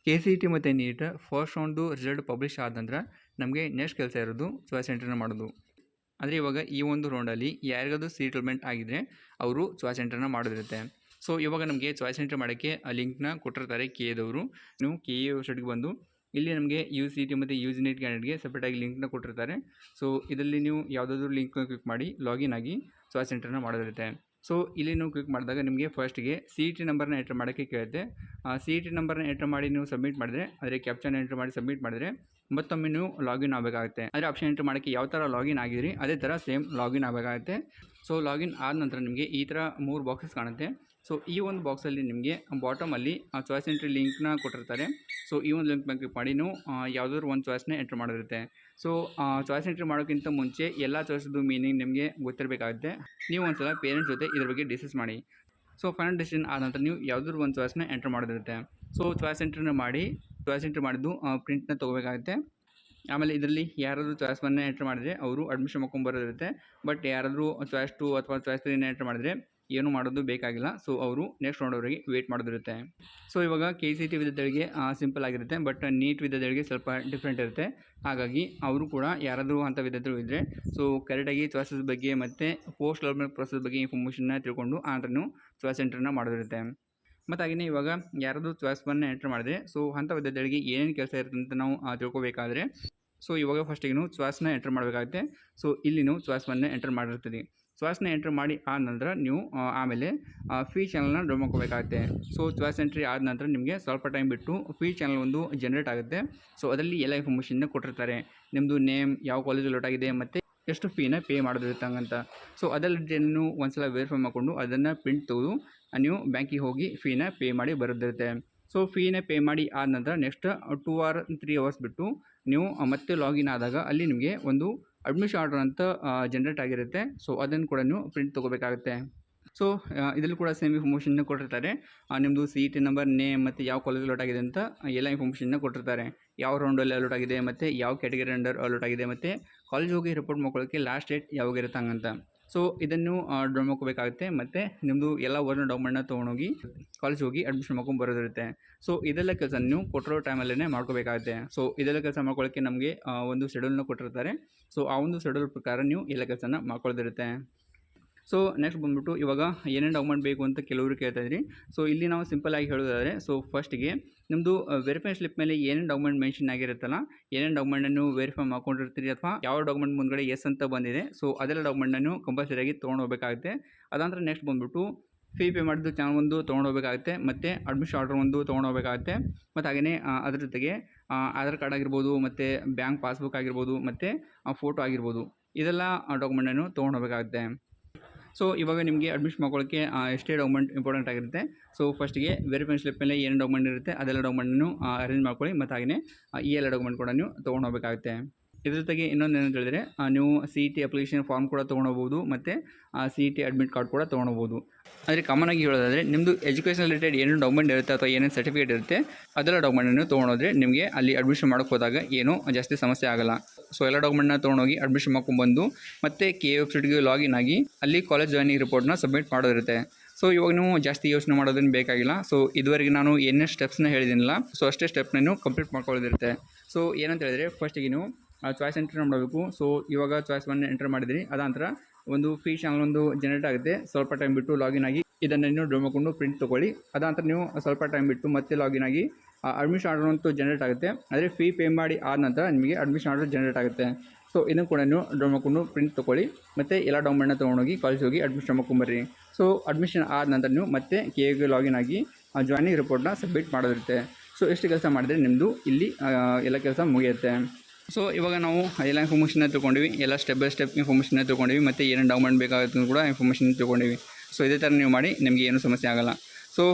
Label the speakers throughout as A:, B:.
A: KCET ಮತ್ತು NEET first round result publish ಆದ ನಂತರ ನಮಗೆ ನೆಕ್ಸ್ಟ್ ಕೆಲಸ ಇರೋದು ಚಾಯ್ಸ್ ಎಂಟ್ರಿನ ಮಾಡೋದು. ಅಂದರೆ ಇವಾಗ ಈ ಒಂದು ರೌಂಡಲ್ಲಿ ಯಾರಿಗಾದ್ರೂ ಸೀಟ್ ಅಲಾಟ್ಮೆಂಟ್ ಆಗಿದ್ದರೆ ಅವರು ಚಾಯ್ಸ್ ಎಂಟ್ರಿನ ಮಾಡೋದಿರುತ್ತೆ. ಸೊ ಇವಾಗ ನಮಗೆ ಚಾಯ್ಸ್ ಎಂಟ್ರಿ ಮಾಡೋಕ್ಕೆ ಆ ಲಿಂಕ್ನ ಕೊಟ್ಟಿರ್ತಾರೆ KA ದವರು. ನೀವು KA ವೆಬ್ಸೈಟ್ಗೆ ಬಂದು ಇಲ್ಲಿ ನಮಗೆ UCET ಮತ್ತು UG NET ಕ್ಯಾಂಡಿಡೇಟ್ಗೆ ಸಪ್ರೇಟಾಗಿ ಲಿಂಕ್ನ ಕೊಟ್ಟಿರ್ತಾರೆ. ಸೊ ಇದರಲ್ಲಿ ನೀವು ಯಾವುದಾದ್ರೂ ಲಿಂಕ್ನ ಕ್ಲಿಕ್ ಮಾಡಿ ಲಾಗಿನ್ ಆಗಿ ಚಾಯ್ಸ್ ಎಂಟ್ರಿನ ಮಾಡೋದಿರುತ್ತೆ. ಸೊ ಇಲ್ಲಿ ನೀವು ಕ್ಲಿಕ್ ಮಾಡಿದಾಗ ನಿಮಗೆ ಫಸ್ಟಿಗೆ CET ನಂಬರ್ನ ಎಂಟ್ರ್ ಮಾಡೋಕ್ಕೆ ಕೇಳುತ್ತೆ. CET ನಂಬರ್ನ ಎಂಟ್ರ್ ಮಾಡಿ ನೀವು ಸಬ್ಮಿಟ್ ಮಾಡಿದ್ರೆ, ಅಂದರೆ ಕ್ಯಾಪ್ಚರ್ನ ಎಂಟ್ರ್ ಮಾಡಿ ಸಬ್ಮಿಟ್ ಮಾಡಿದ್ರೆ ಮತ್ತೊಮ್ಮೆ ನೀವು ಲಾಗಿನ್ ಆಗಬೇಕಾಗುತ್ತೆ. ಅಂದರೆ ಆಪ್ಷನ್ ಎಂಟ್ರ್ ಮಾಡೋಕ್ಕೆ ಯಾವ ಥರ ಲಾಗಿನ್ ಆಗಿದ್ರಿ ಅದೇ ಥರ ಸೇಮ್ ಲಾಗಿನ್ ಆಗಬೇಕಾಗುತ್ತೆ. ಸೊ ಲಾಗಿನ್ ಆದ ನಂತರ ನಿಮಗೆ ಈ ಥರ 3 ಬಾಕ್ಸಸ್ ಕಾಣುತ್ತೆ. ಸೊ ಈ ಒಂದು ಬಾಕ್ಸಲ್ಲಿ ನಿಮಗೆ ಬಾಟಮಲ್ಲಿ ಚಾಯ್ಸ್ ಎಂಟ್ರಿ ಲಿಂಕ್ನ ಕೊಟ್ಟಿರ್ತಾರೆ. ಸೊ ಈ ಒಂದು ಲಿಂಕ್ ಮೇಲೆ ಕ್ಲಿಕ್ ಮಾಡಿ ನೀವು ಯಾವುದಾದ್ರು ಒಂದು ಚಾಯ್ಸ್ನ ಎಂಟ್ರ್ ಮಾಡೋದಿರುತ್ತೆ. ಸೊ ಚಾಯ್ಸ್ ಎಂಟ್ರಿ ಮಾಡೋಕ್ಕಿಂತ ಮುಂಚೆ ಎಲ್ಲ ಚಾಯ್ಸದ್ದು ಮೀನಿಂಗ್ ನಿಮಗೆ ಗೊತ್ತಿರಬೇಕಾಗುತ್ತೆ. ನೀವು ಒಂದು ಸಲ ಪೇರೆಂಟ್ಸ್ ಜೊತೆ ಇದ್ರ ಬಗ್ಗೆ ಡಿಸ್ಕಸ್ ಮಾಡಿ. ಸೊ ಫೈನಲ್ ಡಿಸಿಷನ್ ಆದ ನಂತರ ನೀವು ಯಾವುದಾದ್ರು ಒಂದು ಚಾಯ್ಸ್ನ ಎಂಟ್ರ್ ಮಾಡೋದಿರುತ್ತೆ. ಸೊ ಚಾಯ್ಸ್ ಎಂಟ್ರಿನ ಮಾಡಿ ಚಾಯ್ಸ್ ಎಂಟ್ರಿ ಮಾಡಿದ್ದು ಪ್ರಿಂಟ್ನ ತೊಗೋಬೇಕಾಗುತ್ತೆ. ಆಮೇಲೆ ಇದರಲ್ಲಿ ಯಾರಾದರೂ ಚಾಯ್ಸ್ 1ನ ಎಂಟ್ರ್ ಮಾಡಿದರೆ ಅವರು ಅಡ್ಮಿಷನ್ ಮಾಡ್ಕೊಂಬರೋದಿರುತ್ತೆ. ಬಟ್ ಯಾರಾದರೂ ಚಾಯ್ಸ್ 2 ಅಥವಾ ಚಾಯ್ಸ್ 3ನ ಎಂಟ್ರ್ ಮಾಡಿದರೆ ಏನು ಮಾಡೋದು ಬೇಕಾಗಿಲ್ಲ. ಸೊ ಅವರು ನೆಕ್ಸ್ಟ್ ರೌಂಡ್ವರೆಗೆ ವೇಟ್ ಮಾಡೋದಿರುತ್ತೆ. ಸೊ ಇವಾಗ KCET ವಿದ್ಯಾರ್ಥಿಗಳಿಗೆ ಸಿಂಪಲ್ ಆಗಿರುತ್ತೆ, ಬಟ್ ನೀಟ್ ವಿದ್ಯಾರ್ಥಿಗಳಿಗೆ ಸ್ವಲ್ಪ ಡಿಫ್ರೆಂಟ್ ಇರುತ್ತೆ. ಹಾಗಾಗಿ ಅವರು ಕೂಡ ಯಾರಾದರೂ ಅಂಥ ವಿದ್ಯಾರ್ಥಿಗಳು ಇದ್ದರೆ ಸೊ ಕರೆಕ್ಟಾಗಿ ಚಾಯ್ಸಸ್ ಬಗ್ಗೆ ಮತ್ತು ಪೋಸ್ಟ್ ಅಲಾಟ್ಮೆಂಟ್ ಪ್ರೊಸೆಸ್ ಬಗ್ಗೆ ಇನ್ಫಾರ್ಮೇಷನ್ನ ತಿಳ್ಕೊಂಡು ಆನಂತರ ನೀವು ಚಾಯ್ಸ್ ಎಂಟ್ರಿನ ಮಾಡೋದಿರುತ್ತೆ. ಮತ್ತು ಹಾಗೆಯೇ ಇವಾಗ ಯಾರಾದರೂ ಚಾಯ್ಸ್ 1ನ ಎಂಟ್ರ್ ಮಾಡಿದ್ರೆ ಸೊ ಅಂಥ ವಿದ್ಯಾರ್ಥಿಗಳಿಗೆ ಏನೇನು ಕೆಲಸ ಇರುತ್ತೆ ಅಂತ ನಾವು ತಿಳ್ಕೊಬೇಕಾದ್ರೆ ಸೊ ಇವಾಗ ಫಸ್ಟಿಗೆ ನೀವು ಚಾಯ್ಸ್ನ ಎಂಟ್ರ್ ಮಾಡಬೇಕಾಗುತ್ತೆ. ಸೊ ಇಲ್ಲಿ ನೀವು ಚಾಯ್ಸ್ 1ನ ಎಂಟ್ರ್ ಮಾಡಿರ್ತೀರಿ. ಚಾಯ್ಸ್ನ ಎಂಟ್ರ್ ಮಾಡಿ ಆದ ನಂತರ ನೀವು ಆಮೇಲೆ ಫೀ ಚಾನಲ್ನ ಡೌನ್ ಮಾಡ್ಕೋಬೇಕಾಗುತ್ತೆ. ಸೊ ಚಾಯ್ಸ್ ಎಂಟ್ರಿ ಆದ ನಂತರ ನಿಮಗೆ ಸ್ವಲ್ಪ ಟೈಮ್ ಬಿಟ್ಟು ಫೀ ಚಾನಲ್ ಒಂದು ಜನ್ರೇಟ್ ಆಗುತ್ತೆ. ಸೊ ಅದರಲ್ಲಿ ಎಲ್ಲ ಇನ್ಫಾರ್ಮೇಷನ್ನ ಕೊಟ್ಟಿರ್ತಾರೆ. ನಿಮ್ಮದು ನೇಮ್, ಯಾವ ಕಾಲೇಜ್ ಅಲಾಟ್ ಆಗಿದೆ ಮತ್ತು ಎಷ್ಟು ಫೀನ ಪೇ ಮಾಡೋದಿರುತ್ತೆ ಹಂಗಂತ. ಸೊ ಅದರಲ್ಲಿ ನೀವು ಒಂದ್ಸಲ ವೆರಿಫೈ ಮಾಡಿಕೊಂಡು ಅದನ್ನು ಪ್ರಿಂಟ್ ತೆಗೆದು ನೀವು ಬ್ಯಾಂಕಿಗೆ ಹೋಗಿ ಫೀನ ಪೇ ಮಾಡಿ ಬರೋದಿರುತ್ತೆ. ಸೊ ಫೀನ ಪೇ ಮಾಡಿ ಆದ ನಂತರ ನೆಕ್ಸ್ಟ್ 2 or 3 hours ಬಿಟ್ಟು ನೀವು ಮತ್ತೆ ಲಾಗಿನ್ ಆದಾಗ ಅಲ್ಲಿ ನಿಮಗೆ ಒಂದು ಅಡ್ಮಿಷನ್ ಆರ್ಡರ್ ಅಂತ ಜನ್ರೇಟ್ ಆಗಿರುತ್ತೆ. ಸೊ ಅದನ್ನು ಕೂಡ ನೀವು ಪ್ರಿಂಟ್ ತೊಗೋಬೇಕಾಗುತ್ತೆ. ಸೊ ಇದರಲ್ಲಿ ಕೂಡ ಸೇಮ್ ಇನ್ಫಾರ್ಮೇಷನ್ನ ಕೊಟ್ಟಿರ್ತಾರೆ. ನಿಮ್ಮದು CET ನಂಬರ್, ನೇಮ್ ಮತ್ತು ಯಾವ ಕಾಲೇಜ್ ಅಲಾಟ್ ಆಗಿದೆ ಅಂತ ಎಲ್ಲ ಇನ್ಫಾರ್ಮೇಷನ್ನ ಕೊಟ್ಟಿರ್ತಾರೆ. ಯಾವ ರೌಂಡಲ್ಲಿ ಅಲಾಟ್ ಆಗಿದೆ ಮತ್ತು ಯಾವ ಕ್ಯಾಟಗರಿ ಅಂಡರ್ ಅಲಾಟ್ ಆಗಿದೆ ಮತ್ತು ಕಾಲೇಜ್ ಹೋಗಿ ರಿಪೋರ್ಟ್ ಮಾಡ್ಕೊಳ್ಳೋಕ್ಕೆ ಲಾಸ್ಟ್ ಡೇಟ್ ಯಾವಾಗಿರುತ್ತೆ ಹಂಗಂತ. ಸೊ ಇದನ್ನು ಡೌನ್ ಮಾಡ್ಕೋಬೇಕಾಗುತ್ತೆ. ಮತ್ತು ನಿಮ್ಮದು ಎಲ್ಲ ಒರಿಜಿನಲ್ ಡಾಕ್ಯುಮೆಂಟ್ನ ತೊಗೊಂಡೋಗಿ ಕಾಲೇಜ್ ಹೋಗಿ ಅಡ್ಮಿಷನ್ ಮಾಡ್ಕೊಂಡು ಬರೋದಿರುತ್ತೆ. ಸೊ ಇದೆಲ್ಲ ಕೆಲಸ ನೀವು ಕೊಟ್ಟಿರೋ ಟೈಮಲ್ಲೇ ಮಾಡ್ಕೋಬೇಕಾಗುತ್ತೆ. ಸೊ ಇದೆಲ್ಲ ಕೆಲಸ ಮಾಡ್ಕೊಳ್ಳೋಕ್ಕೆ ನಮಗೆ ಒಂದು ಶೆಡ್ಯೂಲ್ನ ಕೊಟ್ಟಿರ್ತಾರೆ. ಸೊ ಆ ಒಂದು ಶೆಡ್ಯೂಲ್ ಪ್ರಕಾರ ನೀವು ಎಲ್ಲ ಕೆಲಸನ ಮಾಡ್ಕೊಳ್ಳೋದಿರುತ್ತೆ. ಸೊ ನೆಕ್ಸ್ಟ್ ಬಂದುಬಿಟ್ಟು ಇವಾಗ ಏನೇನು ಡಾಕ್ಯುಮೆಂಟ್ ಬೇಕು ಅಂತ ಕೆಲವರು ಕೇಳ್ತಾ ಇದ್ರಿ. ಸೊ ಇಲ್ಲಿ ನಾವು ಸಿಂಪಲ್ಲಾಗಿ ಹೇಳೋದಾದರೆ ಸೊ ಫಸ್ಟಿಗೆ ನಿಮ್ಮದು ವೆರಿಫೈ ಸ್ಲಿಪ್ ಮೇಲೆ ಏನೇನು ಡಾಕ್ಯುಮೆಂಟ್ ಮೆನ್ಷನ್ ಆಗಿರುತ್ತಲ್ಲ, ಏನೇನು ಡಾಕ್ಯುಮೆಂಟ್ನ ನೀವು ವೆರಿಫೈ ಮಾಡ್ಕೊಂಡಿರ್ತೀರಿ ಅಥವಾ ಯಾವ ಡಾಕ್ಯುಮೆಂಟ್ ಮುಂದ್ಗಡೆ ಎಸ್ ಅಂತ ಬಂದಿದೆ ಸೊ ಅದೆಲ್ಲ ಡಾಕ್ಯುಮೆಂಟ್ನ ನೀವು ಕಂಪಲ್ಸರಿಯಾಗಿ ತೊಗೊಂಡು ಹೋಗಬೇಕಾಗುತ್ತೆ. ಅದಾಂತರ ನೆಕ್ಸ್ಟ್ ಬಂದುಬಿಟ್ಟು ಫೀ ಪೇ ಮಾಡಿದ್ದು ಚಾನಲ್ ಒಂದು ತೊಗೊಂಡು ಹೋಗಬೇಕಾಗುತ್ತೆ ಮತ್ತು ಅಡ್ಮಿಷನ್ ಆರ್ಡರ್ ಒಂದು ತೊಗೊಂಡು ಹೋಗಬೇಕಾಗುತ್ತೆ. ಮತ್ತು ಹಾಗೆಯೇ ಅದ್ರ ಜೊತೆಗೆ ಆಧಾರ್ ಕಾರ್ಡ್ ಆಗಿರ್ಬೋದು ಮತ್ತು ಬ್ಯಾಂಕ್ ಪಾಸ್ಬುಕ್ ಆಗಿರ್ಬೋದು ಮತ್ತು ಫೋಟೋ ಆಗಿರ್ಬೋದು, ಇದೆಲ್ಲ ಡಾಕ್ಯುಮೆಂಟನ್ನು ತೊಗೊಂಡು ಹೋಗಬೇಕಾಗುತ್ತೆ. ಸೊ ಇವಾಗ ನಿಮಗೆ ಅಡ್ಮಿಷನ್ ಮಾಡ್ಕೊಳ್ಳೋಕ್ಕೆ ಎಷ್ಟೇ ಡಾಕ್ಯುಮೆಂಟ್ ಇಂಪಾರ್ಟೆಂಟ್ ಆಗಿರುತ್ತೆ. ಸೊ ಫಸ್ಟಿಗೆ ವೆರಿಫೈ ಸ್ಲಿಪ್ ಮೇಲೆ ಏನು ಡಾಕ್ಯುಮೆಂಟ್ ಇರುತ್ತೆ ಅದೆಲ್ಲ ಡಾಕ್ಯುಮೆಂಟನ್ನು ಅರೇಂಜ್ ಮಾಡ್ಕೊಳ್ಳಿ. ಮತ್ತು ಹಾಗೆಯೇ ಈ ಎಲ್ಲ ಡಾಕ್ಯುಮೆಂಟ್ ಕೂಡ ನೀವು ತೊಗೊಂಡು ಹೋಗಬೇಕಾಗುತ್ತೆ. ಇದ್ರ ಜೊತೆಗೆ ಇನ್ನೊಂದು ಏನು ಹೇಳಿದರೆ ನೀವು CET ಅಪ್ಲಿಕೇಶನ್ ಫಾರ್ಮ್ ಕೂಡ ತೊಗೊಂಡೋಗ್ಬೋದು ಮತ್ತು CET ಅಡ್ಮಿಟ್ ಕಾರ್ಡ್ ಕೂಡ ತೊಗೊಂಡೋಗ್ಬೋದು. ಆದರೆ ಕಾಮನಾಗಿ ಹೇಳೋದಾದರೆ ನಿಮ್ಮದು ಎಜುಕೇಷನ್ ರಿಲೇಟೆಡ್ ಏನೇನು ಡಾಕ್ಯುಮೆಂಟ್ ಇರುತ್ತೆ ಅಥವಾ ಏನೇನು ಸರ್ಟಿಫಿಕೇಟ್ ಇರುತ್ತೆ ಅದೆಲ್ಲ ಡಾಕ್ಯುಮೆಂಟನ್ನು ತೊಗೊಂಡೋದ್ರೆ ನಿಮಗೆ ಅಲ್ಲಿ ಅಡ್ಮಿಷನ್ ಮಾಡೋಕ್ಕೆ ಹೋದಾಗ ಏನೂ ಜಾಸ್ತಿ ಸಮಸ್ಯೆ ಆಗೋಲ್ಲ. ಸೊ ಎಲ್ಲ ಡಾಕ್ಯುಮೆಂಟ್ನ ತೊಗೊಂಡೋಗಿ ಅಡ್ಮಿಷನ್ ಮಾಡ್ಕೊಂಡ್ಬಂದು ಮತ್ತು KA ವೆಬ್ಸೈಟ್ಗೆ ಲಾಗಿನ್ ಆಗಿ ಅಲ್ಲಿ ಕಾಲೇಜ್ ಜಾಯ್ನಿಂಗ್ ರಿಪೋರ್ಟ್ನ ಸಬ್ಮಿಟ್ ಮಾಡೋದಿರುತ್ತೆ. ಸೊ ಇವಾಗ ನೀವು ಜಾಸ್ತಿ ಯೋಚನೆ ಮಾಡೋದನ್ನು ಬೇಕಾಗಿಲ್ಲ. ಸೊ ಇದುವರೆಗೆ ನಾನು ಏನೇ ಸ್ಟೆಪ್ಸ್ನ ಹೇಳಿದ್ದೀನಲ್ಲ ಸೊ ಅಷ್ಟೇ ಸ್ಟೆಪ್ನ ನೀವು ಕಂಪ್ಲೀಟ್ ಮಾಡ್ಕೊಳ್ಳೋದಿರುತ್ತೆ. ಸೊ ಏನಂತ ಹೇಳಿದರೆ ಫಸ್ಟಿಗೆ ನೀವು ಚಾಯ್ಸ್ ಎಂಟ್ರಿ ಮಾಡಬೇಕು. ಸೊ ಇವಾಗ ಚಾಯ್ಸ್ 1 ಎಂಟ್ರ್ ಮಾಡಿದಿರಿ, ಅದಾಂತರ ಒಂದು ಫೀ ಚಾನಲ್ ಒಂದು ಜನ್ರೇಟ್ ಆಗುತ್ತೆ. ಸ್ವಲ್ಪ ಟೈಮ್ ಬಿಟ್ಟು ಲಾಗಿನ್ ಆಗಿ ಇದನ್ನು ನೀವು ಡೌನ್ ಮಾಡ್ಕೊಂಡು ಪ್ರಿಂಟ್ ತೊಗೊಳ್ಳಿ. ಅದಾಂತರ ನೀವು ಸ್ವಲ್ಪ ಟೈಮ್ ಬಿಟ್ಟು ಮತ್ತೆ ಲಾಗಿನ್ ಆಗಿ ಅಡ್ಮಿಷನ್ ಆರ್ಡರ್ ಅಂತೂ ಜನ್ರೇಟ್ ಆಗುತ್ತೆ. ಆದರೆ ಫೀ ಪೇ ಮಾಡಿ ಆದ ನಂತರ ನಿಮಗೆ ಅಡ್ಮಿಷನ್ ಆರ್ಡರ್ ಜನ್ರೇಟ್ ಆಗುತ್ತೆ. ಸೊ ಇದನ್ನು ಕೂಡ ನೀವು ಡೌನ್ ಮಾಡ್ಕೊಂಡು ಪ್ರಿಂಟ್ ತೊಗೊಳ್ಳಿ ಮತ್ತು ಎಲ್ಲ ಡಾಕ್ಯುಮೆಂಟ್ನ ತೊಗೊಂಡೋಗಿ ಕಾಲೇಜ್ ಹೋಗಿ ಅಡ್ಮಿಷನ್ ಮಾಡ್ಕೊಂಬರ್ರಿ. ಸೊ ಅಡ್ಮಿಷನ್ ಆದ ನಂತರ ನೀವು ಮತ್ತೆ KAಗೆ ಲಾಗಿನ್ ಆಗಿ ಜಾಯ್ನಿಂಗ್ ರಿಪೋರ್ಟ್ನ ಸಬ್ಮಿಟ್ ಮಾಡೋದಿರುತ್ತೆ. ಸೊ ಎಷ್ಟು ಕೆಲಸ ಮಾಡಿದರೆ ನಿಮ್ಮದು ಇಲ್ಲಿ ಎಲ್ಲ ಕೆಲಸ ಮುಗಿಯುತ್ತೆ. ಸೊ ಇವಾಗ ನಾವು ಎಲ್ಲ ಇನ್ಫಾರ್ಮೇಷನ್ನ ತಿಳ್ಕೊಂಡಿವಿ, ಎಲ್ಲ ಸ್ಟೆಪ್ ಬೈ ಸ್ಟೆಪ್ ಇನ್ಫಾರ್ಮೇಷನ್ನ ತಿಳ್ಕೊಂಡಿವಿ ಮತ್ತು ಏನೇನು ಡಾಕ್ಯುಮೆಂಟ್ ಬೇಕಾಗುತ್ತೆ ಕೂಡ ಇನ್ಫಾರ್ಮೇಷನ್ ತಿಳ್ಕೊಂಡಿವಿ. ಸೊ ಇದೇ ಥರ ನೀವು ಮಾಡಿ ನಿಮಗೆ ಏನೂ ಸಮಸ್ಯೆ ಆಗೋಲ್ಲ. ಸೊ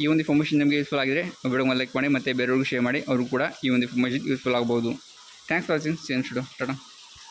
A: ಈ ಒಂದು ಇನ್ಫಾರ್ಮೇಷನ್ ನಿಮಗೆ ಯೂಸ್ಫುಲ್ ಆಗಿದ್ರೆ ವಿಡಿಯೋ ಲೈಕ್ ಮಾಡಿ ಮತ್ತು ಬೇರೆಯವ್ರಿಗೂ ಶೇರ್ ಮಾಡಿ, ಅವರು ಕೂಡ ಈ ಒಂದು ಇನ್ಫಾರ್ಮೇಷನ್ ಯೂಸ್ಫುಲ್ ಆಗ್ಬೋದು. Thanks for watching. ಟಾಟಾ.